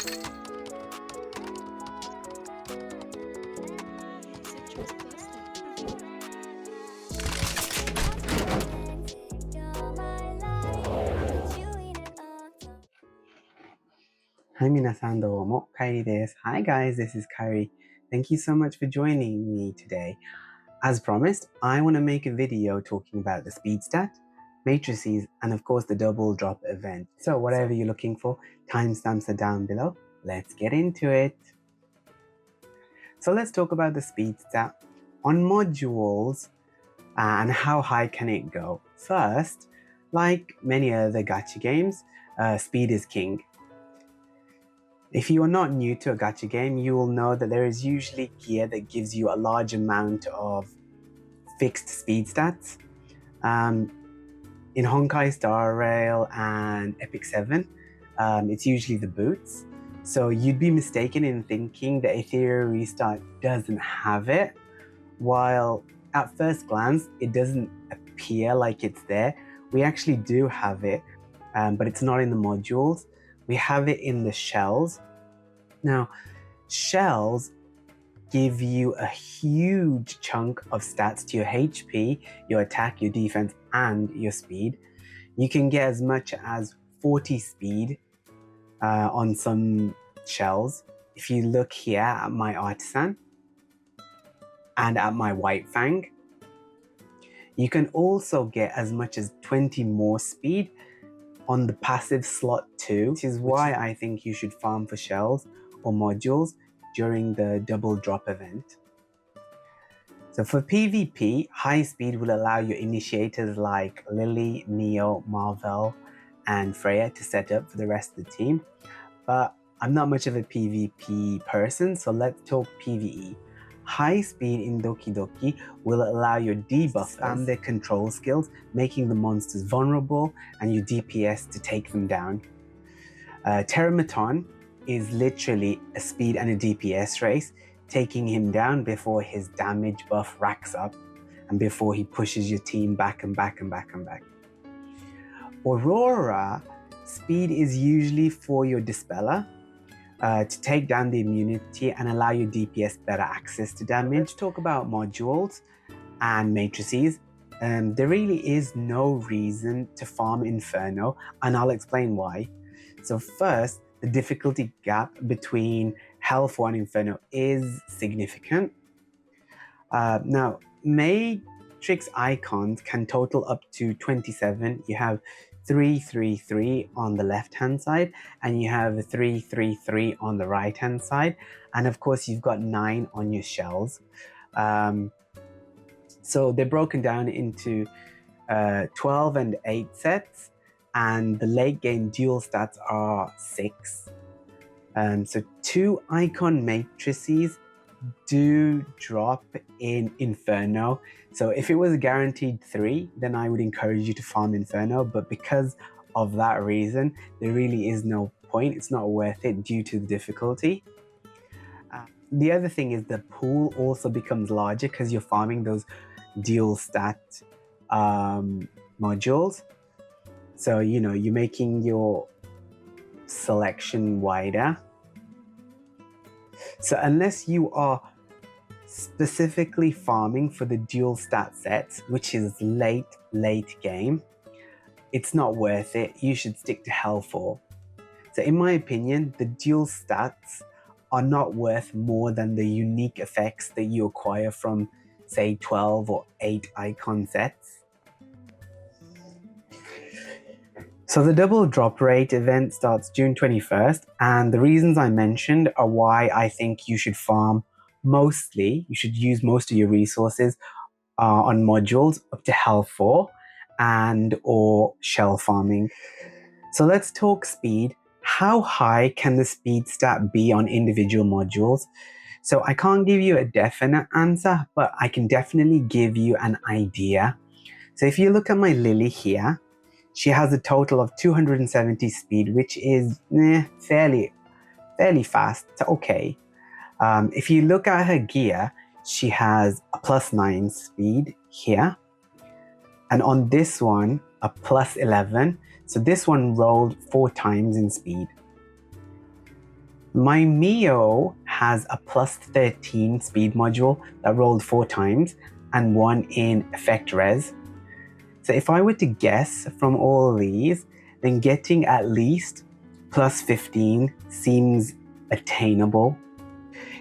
Hi, 皆さんどうも、Kairiです。Hi guys, this is Kairi. Thank you so much for joining me today. As promised, I want to make a video talking about the speed stat, matrices, and of course the double drop event. So whatever you're looking for, timestamps are down below. Let's get into it. So let's talk about the speed stat on modules and how high can it go. First, like many other gacha games, speed is king. If you are not new to a gacha game, you will know that there is usually gear that gives you a large amount of fixed speed stats. In Honkai Star Rail and Epic 7, it's usually the boots. So you'd be mistaken in thinking that Etheria Restart doesn't have it, while at first glance it doesn't appear like it's there. We actually do have it, but it's not in the modules. We have it in the shells. Now, shells give you a huge chunk of stats to your HP, your attack, your defense, and your speed. You can get as much as 40 speed on some shells. If you look here at my Artisan and at my White Fang, you can also get as much as 20 more speed on the passive slot 2, which is why I think you should farm for shells or modules during the double drop event. So for PvP, high speed will allow your initiators like Lily, Neo, Marvel, and Freya to set up for the rest of the team. But I'm not much of a PvP person, so let's talk PvE. High speed in Doki Doki will allow your debuffers and their control skills, making the monsters vulnerable and your DPS to take them down. Terramaton is literally a speed and a DPS race, taking him down before his damage buff racks up and before he pushes your team back and back and back and back. Aurora, speed is usually for your Dispeller, to take down the immunity and allow your DPS better access to damage. Let's talk about modules and matrices. There really is no reason to farm Inferno, and I'll explain why. So first, the difficulty gap between Hell 4 and Inferno is significant. Now, matrix icons can total up to 27. You have 333 on the left hand side and you have 333 on the right hand side, and of course you've got 9 on your shells. So they're broken down into 12 and 8 sets, and the late game dual stats are 6. So 2 icon matrices do drop in Inferno. So if it was a guaranteed 3, then I would encourage you to farm Inferno, but because of that reason, there really is no point. It's not worth it due to the difficulty. The other thing is the pool also becomes larger because you're farming those dual stat modules. So, you know, you're making your selection wider. So unless you are specifically farming for the dual stat sets, which is late game, it's not worth it. You should stick to Hell 4. So in my opinion, the dual stats are not worth more than the unique effects that you acquire from, say, 12 or 8 icon sets. So the double drop rate event starts June 21st, and the reasons I mentioned are why I think you should farm mostly, you should use most of your resources on modules up to Hell 4 and or shell farming. So let's talk speed. How high can the speed stat be on individual modules? So I can't give you a definite answer, but I can definitely give you an idea. So if you look at my Lily here, she has a total of 270 speed, which is fairly fast. It's okay. If you look at her gear, she has a +9 speed here, and on this one a +11. So this one rolled 4 times in speed. My Mio has a plus 13 speed module that rolled 4 times and 1 in effect res. So if I were to guess from all these, then getting at least plus 15 seems attainable.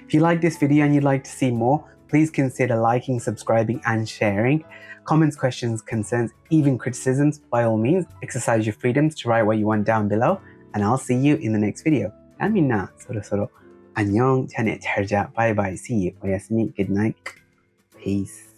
If you like this video and you'd like to see more, please consider liking, subscribing, and sharing. Comments, questions, concerns, even criticisms, by all means, exercise your freedoms to write what you want down below, and I'll see you in the next video. 민나 서로 안녕. 자네 잘 자. Bye bye. See you. 오야스미. Good night. Peace.